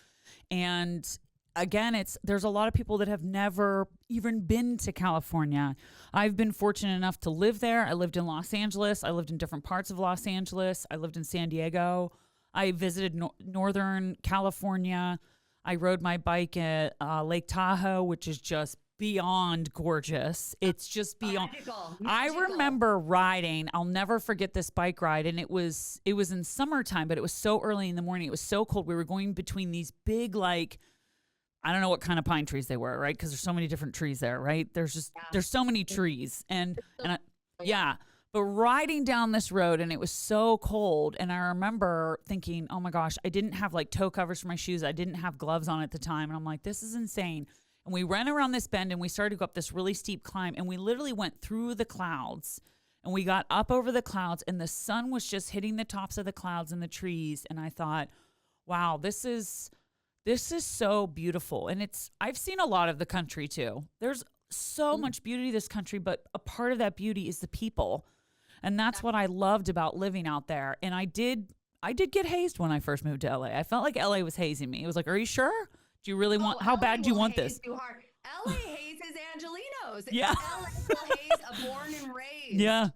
And again, there's a lot of people that have never even been to California. I've been fortunate enough to live there. I lived in Los Angeles. I lived in different parts of Los Angeles. I lived in San Diego. I visited Northern California. I rode my bike at Lake Tahoe, which is just beyond gorgeous. It's just beyond. Magical. I remember riding. I'll never forget this bike ride, and it was in summertime, but it was so early in the morning. It was so cold. We were going between these big, like, I don't know what kind of pine trees they were, right? Because there's so many different trees there, right? There's so many trees, yeah. But riding down this road, and it was so cold, and I remember thinking, oh my gosh, I didn't have like toe covers for my shoes. I didn't have gloves on at the time, and I'm like, this is insane. And we ran around this bend, and we started to go up this really steep climb, and we literally went through the clouds, and we got up over the clouds, and the sun was just hitting the tops of the clouds and the trees, and I thought, wow, this is so beautiful. And I've seen a lot of the country too. There's so much beauty in this country, but a part of that beauty is the people. And that's what I loved about living out there. And I I did get hazed when I first moved to LA. I felt like LA was hazing me. It was like, are you sure? Do you really want, how LA bad do you will want haze this? you hard. LA hazes Angelinos. Yeah. LA will haze a born and raised. Yeah.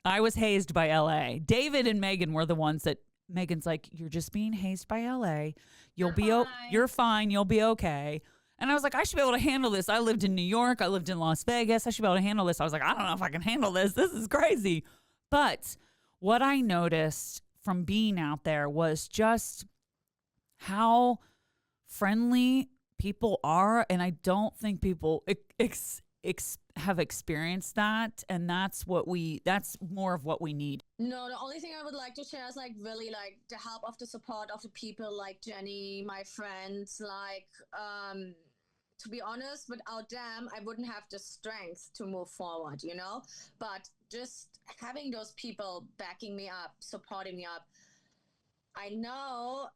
I was hazed by LA. David and Megan were the ones that Megan's like, you're just being hazed by LA. You're fine. You'll be okay. And I was like, I should be able to handle this. I lived in New York. I lived in Las Vegas. I should be able to handle this. I was like, I don't know if I can handle this. This is crazy. But what I noticed from being out there was just how friendly people are. And I don't think people have experienced that. And that's more of what we need. No, the only thing I would like to share is like really like the help of the support of the people like Jenny, my friends, like to be honest, without them, I wouldn't have the strength to move forward, you know? But just having those people backing me up, supporting me up, I know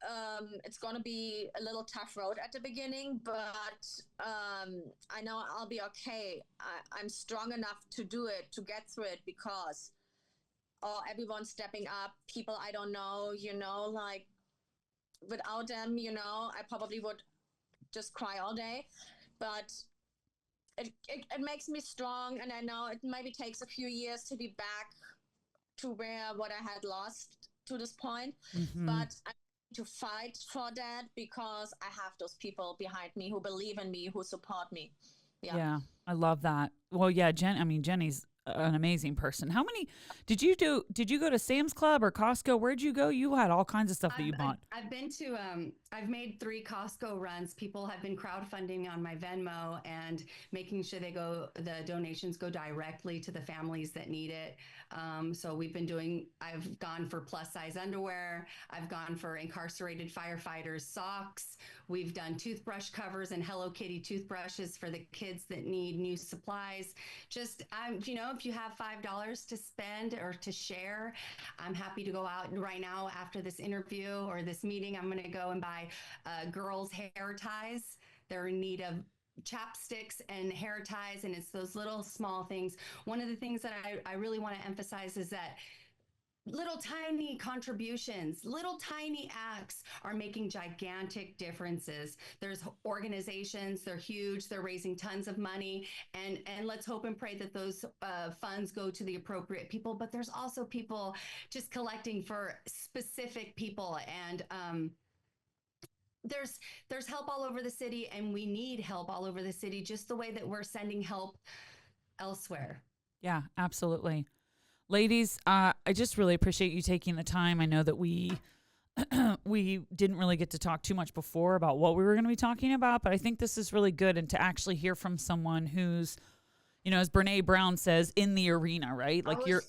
it's going to be a little tough road at the beginning, but I know I'll be okay. I'm strong enough to do it, to get through it, because everyone's stepping up, people I don't know, you know, like without them, you know, I probably would just cry all day, but it makes me strong. And I know it maybe takes a few years to be back to what I had lost to this point, but I need to fight for that because I have those people behind me who believe in me, who support me. Yeah, I love that. Well, yeah, Jenny's an amazing person. How many did you do? Did you go to Sam's Club or Costco? Where'd you go? You had all kinds of stuff that you bought. I've been to, I've made 3 Costco runs. People have been crowdfunding on my Venmo and making sure the donations go directly to the families that need it. So I've gone for plus size underwear. I've gone for incarcerated firefighters socks. We've done toothbrush covers and Hello Kitty toothbrushes for the kids that need new supplies. Just, you know, if you have $5 to spend or to share, I'm happy to go out. And right now, after this interview or this meeting, I'm going to go and buy girls' hair ties. They're in need of chapsticks and hair ties, and it's those little small things. One of the things that I really want to emphasize is that little tiny contributions, little tiny acts are making gigantic differences. There's organizations, they're huge, they're raising tons of money, and let's hope and pray that those funds go to the appropriate people. But there's also people just collecting for specific people, and there's help all over the city, and we need help all over the city, just the way that we're sending help elsewhere. Yeah, absolutely. Ladies, I just really appreciate you taking the time. I know that we didn't really get to talk too much before about what we were going to be talking about, but I think this is really good, and to actually hear from someone who's, you know, as Brene Brown says, in the arena, right? Like you're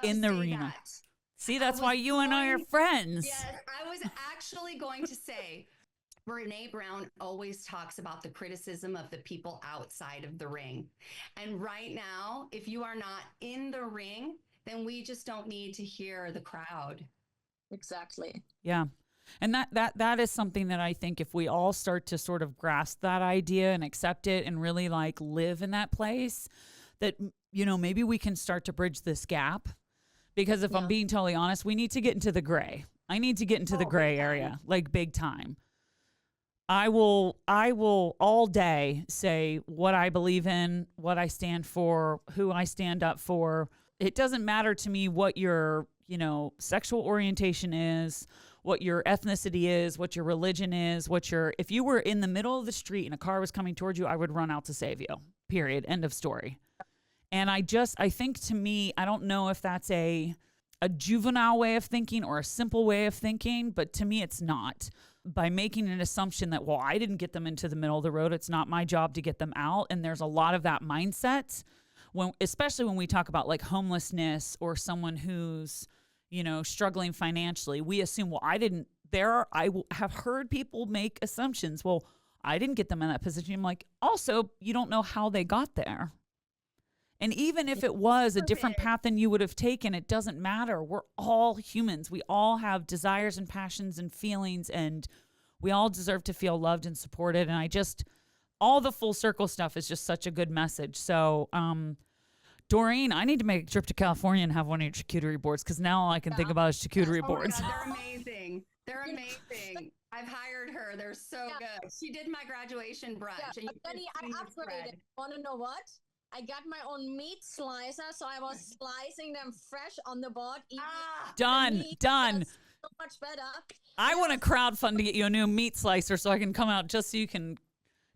in the arena. That. See, that's why you and I are friends. Yes, I was actually going to say, Brene Brown always talks about the criticism of the people outside of the ring. And right now, if you are not in the ring, then we just don't need to hear the crowd. Exactly. Yeah. And that is something that I think if we all start to sort of grasp that idea and accept it and really like live in that place, that, you know, maybe we can start to bridge this gap. Because if I'm being totally honest, we need to get into the gray. I need to get into the gray area, like big time. I will all day say what I believe in, what I stand for, who I stand up for. It doesn't matter to me what your, you know, sexual orientation is, what your ethnicity is, what your religion is, if you were in the middle of the street and a car was coming towards you, I would run out to save you. Period. End of story. And I think to me, I don't know if that's a juvenile way of thinking or a simple way of thinking, but to me, it's not. By making an assumption that, well, I didn't get them into the middle of the road, it's not my job to get them out. And there's a lot of that mindset, especially when we talk about like homelessness or someone who's, you know, struggling financially. We assume, well, I have heard people make assumptions. Well, I didn't get them in that position. I'm like, also, you don't know how they got there. And even if it was a different path than you would have taken, it doesn't matter. We're all humans. We all have desires and passions and feelings, and we all deserve to feel loved and supported. And all the full circle stuff is just such a good message. So Doreen, I need to make a trip to California and have one of your charcuterie boards because now all I can think about is charcuterie Oh boards. my God, they're amazing. They're amazing. I've hired her. They're so good. She did my graduation brunch. Yeah, And Jenny, I upgraded. Want to know what? I got my own meat slicer, so I was slicing them fresh on the board. Done. So much better. I want to crowdfund to get you a new meat slicer so I can come out just so you can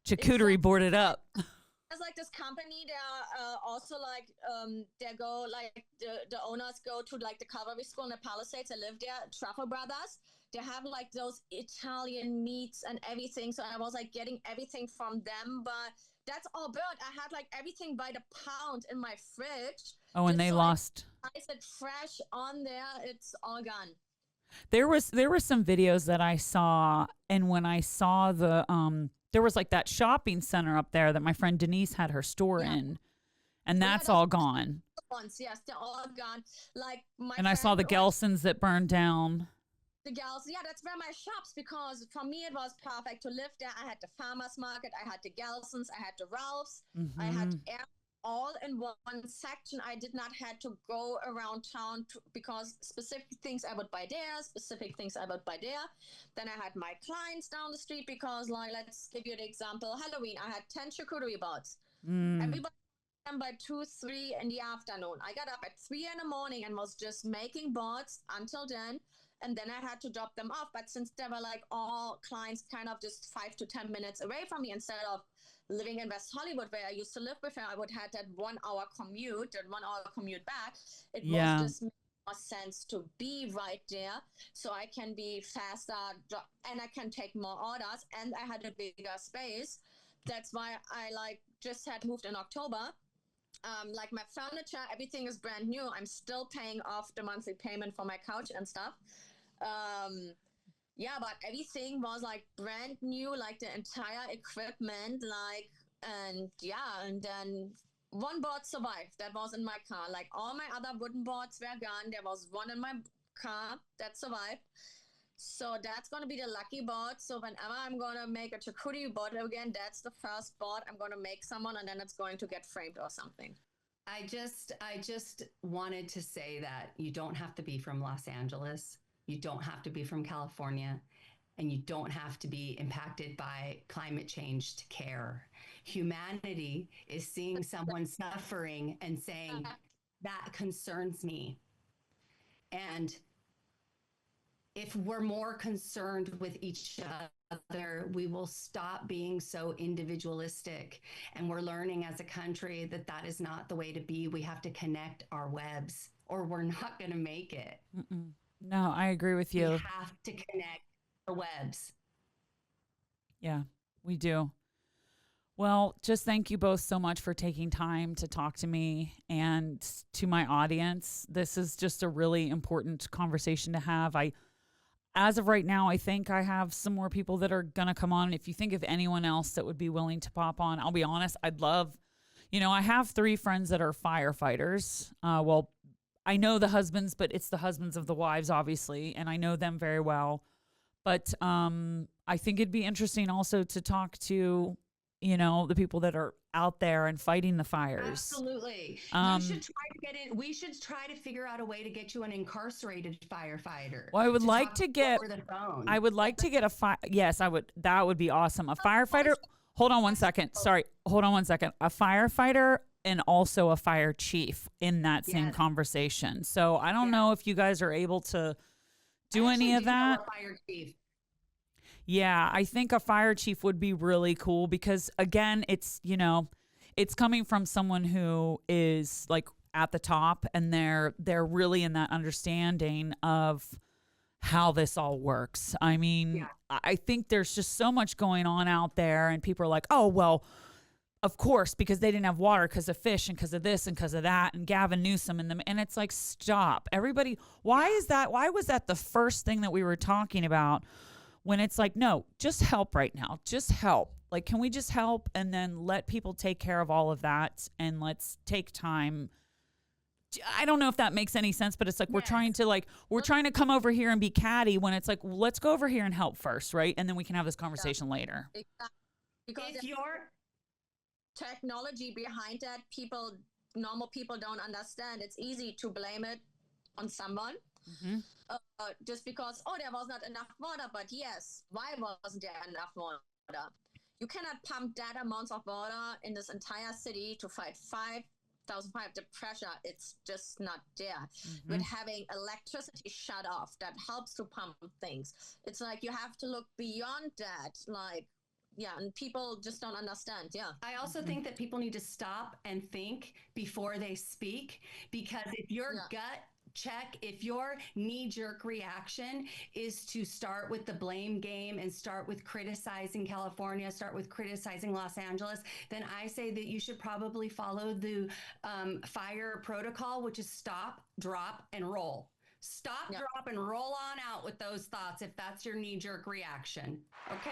charcuterie board it up. There's like this company, they're also like, they go like, the owners go to like the Calvary School in the Palisades. I live there, Truffle Brothers. They have like those Italian meats and everything. So I was like getting everything from them, but that's all burnt. I had like everything by the pound in my fridge. Oh, and they lost. I said fresh on there. It's all gone. There were some videos that I saw, and when I saw there was like that shopping center up there that my friend Denise had her store in, and that's all gone. Yes, they're all gone. Like and I saw the Gelsons that burned down. The gals, that's where my shops, because for me it was perfect to live there. I had the farmers market, I had the Gelsons, I had the Ralphs, I had all in one section. I did not have to go around town because specific things I would buy there, specific things I would buy there. Then I had my clients down the street because, like, let's give you an example. Halloween, I had 10 charcuterie boards. Everybody came by 2, 3 in the afternoon. I got up at 3 in the morning and was just making boards until then. And then I had to drop them off. But since they were like all clients kind of just 5 to 10 minutes away from me, instead of living in West Hollywood where I used to live before, I would have that 1 hour commute, that 1 hour commute back. It was just more sense to be right there so I can be faster and I can take more orders, and I had a bigger space. That's why I like just had moved in October. Like my furniture, everything is brand new. I'm still paying off the monthly payment for my couch and stuff. But everything was like brand new, like the entire equipment, like, and then one board survived. That was in my car. Like all my other wooden boards were gone. There was one in my car that survived. So that's going to be the lucky board. So whenever I'm going to make a charcuterie board again, that's the first board I'm going to make someone, and then it's going to get framed or something. I just wanted to say that you don't have to be from Los Angeles. You don't have to be from California, and you don't have to be impacted by climate change to care. Humanity is seeing someone suffering and saying, that concerns me. And if we're more concerned with each other, we will stop being so individualistic. And we're learning as a country that that is not the way to be. We have to connect our webs, or we're not going to make it. No, I agree with you. We have to connect the webs. Yeah, we do. Well, just thank you both so much for taking time to talk to me and to my audience. This is just a really important conversation to have. As of right now, I think I have some more people that are going to come on. If you think of anyone else that would be willing to pop on, I'll be honest, I'd love, I have 3 friends that are firefighters. Well, I know the husbands, but it's the husbands of the wives, obviously, and I know them very well. But I think it'd be interesting also to talk to, the people that are out there and fighting the fires. Absolutely. You should try to get in. We should try to figure out a way to get you an incarcerated firefighter. Well, I would like to get yes, I would. That would be awesome. A firefighter. Hold on one second. Sorry. Hold on one second. A firefighter and also a fire chief in that same conversation. So I don't know if you guys are able to do any of that. Fire chief. Yeah, I think a fire chief would be really cool because, again, it's coming from someone who is like at the top, and they're really in that understanding of how this all works. I mean, I think there's just so much going on out there, and people are like, oh, well, of course, because they didn't have water because of fish and because of this and because of that, and Gavin Newsom and them. And it's like, stop. Everybody, why is that? Why was that the first thing that we were talking about? When it's like, no, just help right now. Just help. Like, can we just help and then let people take care of all of that, and let's take time. I don't know if that makes any sense, but it's like we're trying to come over here and be catty when it's like, well, let's go over here and help first, right? And then we can have this conversation later. Exactly. Because if your technology behind that, people normal people don't understand. It's easy to blame it on someone. Mm-hmm. Just because, oh, there was not enough water. But yes, why wasn't there enough water? You cannot pump that amount of water in this entire city to fight 5,005. The pressure, it's just not there. Mm-hmm. With having electricity shut off, that helps to pump things. It's like you have to look beyond that. Like, yeah, and people just don't understand. Yeah. I also think that people need to stop and think before they speak, because if your gut check, if your knee-jerk reaction is to start with the blame game and start with criticizing California, start with criticizing Los Angeles, then I say that you should probably follow the fire protocol, which is stop, drop, and roll. Stop, drop, and roll on out with those thoughts if that's your knee-jerk reaction. Okay?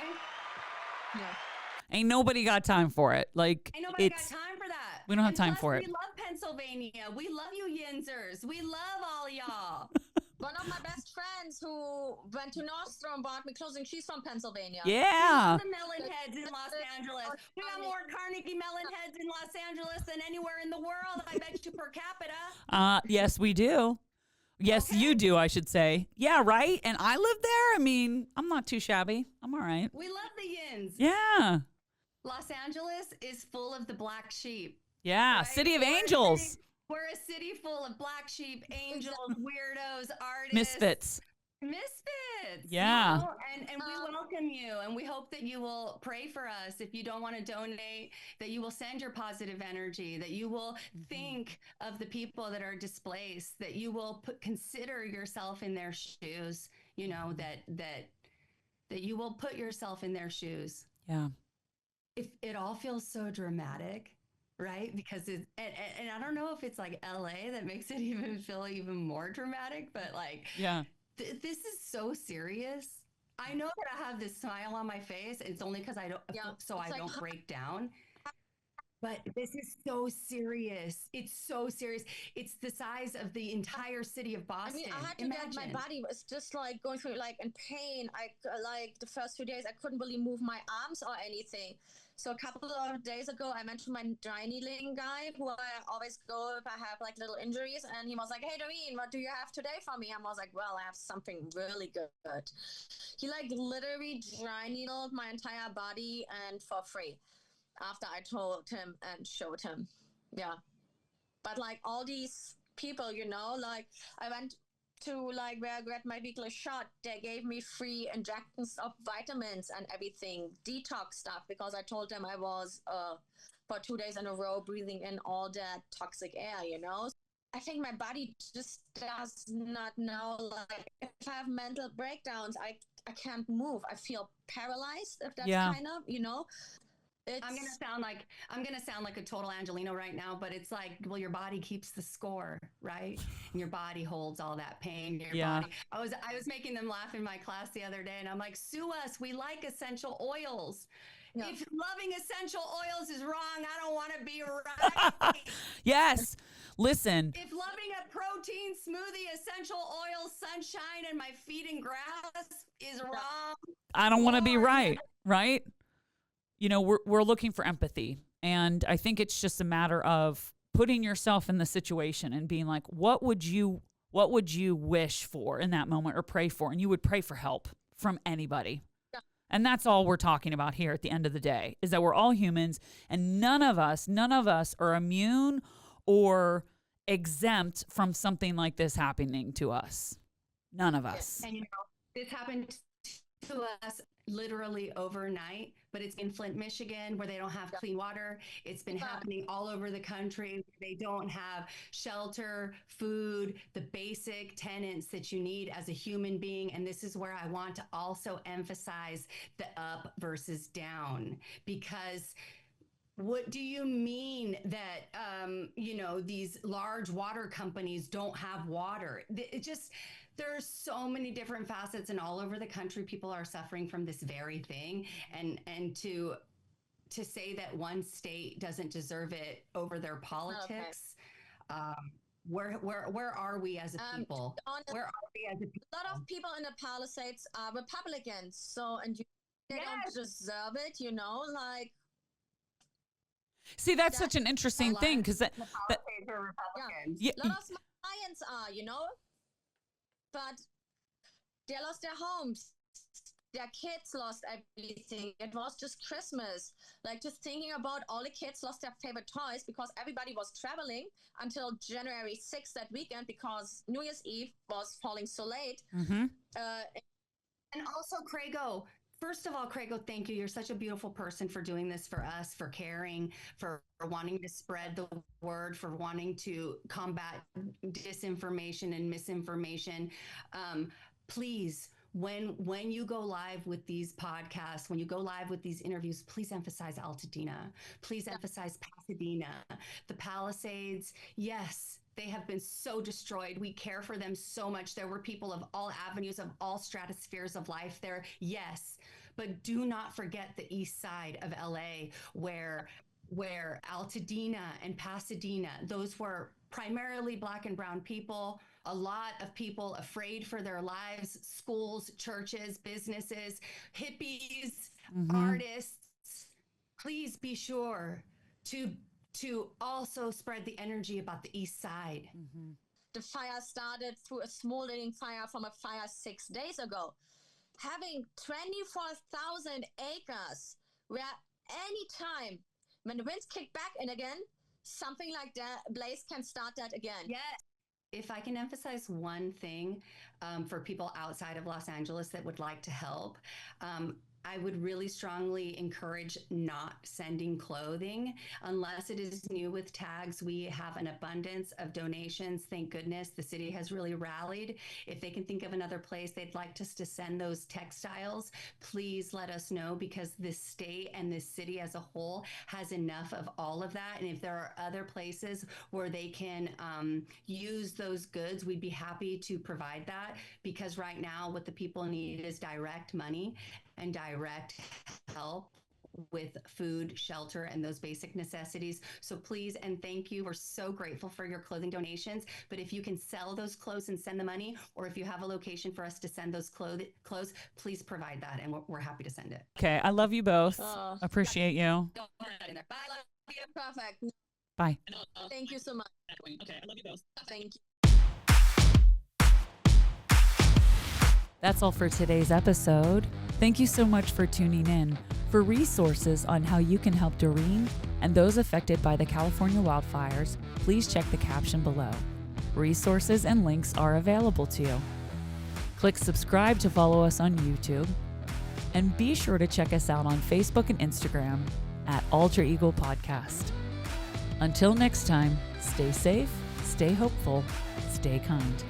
Yeah. Ain't nobody got time for it. Like, ain't nobody got time for that. We don't have time for it. We love Pennsylvania. We love you Yinzers. We love all y'all. One of my best friends who went to Nordstrom bought me clothing. She's from Pennsylvania. Yeah. The melon heads in Los Angeles. We got more Carnegie melon heads in Los Angeles than anywhere in the world, I bet you, per capita. Yes, we do. Yes, you do, I should say. Yeah, right? And I live there. I mean, I'm not too shabby. I'm all right. We love the Yins. Yeah. Los Angeles is full of the black sheep. Yeah, right? City of angels. We're a city full of black sheep, angels, weirdos, artists. Misfits. Yeah. You know? And we welcome you, and we hope that you will pray for us. If you don't want to donate, that you will send your positive energy, that you will think of the people that are displaced, that you will consider yourself in their shoes, you know, that you will put yourself in their shoes. Yeah. If it all feels so dramatic, right? Because and I don't know if it's like LA that makes it even feel even more dramatic, but like, yeah. This is so serious. I know that I have this smile on my face. It's only because I don't, I don't break down. But this is so serious. It's so serious. It's the size of the entire city of Boston. I mean, I had to get, my body was just like going through like in pain. I like the first 2 days, I couldn't really move my arms or anything. So a couple of days ago, I mentioned my dry needling guy, who I always go if I have like little injuries. And he was like, hey, Doreen, what do you have today for me? I was like, well, I have something really good. He like literally dry needled my entire body and for free. After I told him and showed him. Yeah. But like all these people, you know, like I went to like where I got my weekly shot. They gave me free injections of vitamins and everything, detox stuff, because I told them I was for 2 days in a row breathing in all that toxic air, you know. I think my body just does not know, like if I have mental breakdowns, I can't move. I feel paralyzed, if that's kind of, you know. I'm gonna sound like a total Angelino right now, but it's like, well, your body keeps the score, right? And your body holds all that pain. Your body. I was making them laugh in my class the other day, and I'm like, sue us. We like essential oils. Yeah. If loving essential oils is wrong, I don't want to be right. Yes. Listen. If loving a protein smoothie, essential oil, sunshine, and my feet in grass is wrong, I don't want to be right. Right? You know, we're looking for empathy. And I think it's just a matter of putting yourself in the situation and being like, what would you wish for in that moment or pray for? And you would pray for help from anybody. Yeah. And that's all we're talking about here at the end of the day, is that we're all humans, and none of us are immune or exempt from something like this happening to us. None of us. And you know, this happened to us literally overnight, but it's in Flint, Michigan, where they don't have clean water. It's been happening all over the country. They don't have shelter, food, the basic tenets that you need as a human being. And this is where I want to also emphasize the up versus down, because what do you mean that, you know, these large water companies don't have water? It just, there's so many different facets, and all over the country, people are suffering from this very thing. And to say that one state doesn't deserve it over their politics, where are we as a people? Where are we as a people? A lot of people in the Palisades are Republicans, so, and they don't deserve it, you know, like. See, that's such an interesting thing because that Palisades are Republicans. yeah, A lot of Smileans are, you know, but they lost their homes. Their kids lost everything. It was just Christmas. Like, just thinking about all the kids lost their favorite toys because everybody was traveling until January 6th that weekend because New Year's Eve was falling so late. mm-hmm. And also, Crago, first of all, Crago, thank you. You're such a beautiful person for doing this for us, for caring, for wanting to spread the word, for wanting to combat disinformation and misinformation. Please, when you go live with these podcasts, when you go live with these interviews, please emphasize Altadena. Please emphasize Pasadena. The Palisades, yes, they have been so destroyed. We care for them so much. There were people of all avenues, of all stratospheres of life there, yes. But do not forget the east side of LA where Altadena and Pasadena, those were primarily Black and brown people, a lot of people afraid for their lives, schools, churches, businesses, hippies, artists. Please be sure to also spread the energy about the east side. The fire started through a smoldering fire from a fire 6 days ago. Having 24,000 acres where anytime when the winds kick back in again, something like that, blaze can start that again. Yes. If I can emphasize one thing for people outside of Los Angeles that would like to help, I would really strongly encourage not sending clothing unless it is new with tags. We have an abundance of donations. Thank goodness the city has really rallied. If they can think of another place they'd like us to send those textiles, please let us know because this state and this city as a whole has enough of all of that. And if there are other places where they can use those goods, we'd be happy to provide that because right now what the people need is direct money and direct help with food, shelter, and those basic necessities. So please and thank you. We're so grateful for your clothing donations. But if you can sell those clothes and send the money, or if you have a location for us to send those clothes, please provide that, and we're happy to send it. Okay, I love you both. Appreciate you. Bye. Love you. Perfect. Bye. Thank you so much. Okay, I love you both. Thank you. That's all for today's episode. Thank you so much for tuning in. For resources on how you can help Doreen and those affected by the California wildfires, please check the caption below. Resources and links are available to you. Click subscribe to follow us on YouTube. And be sure to check us out on Facebook and Instagram at Alter Ego Podcast. Until next time, stay safe, stay hopeful, stay kind.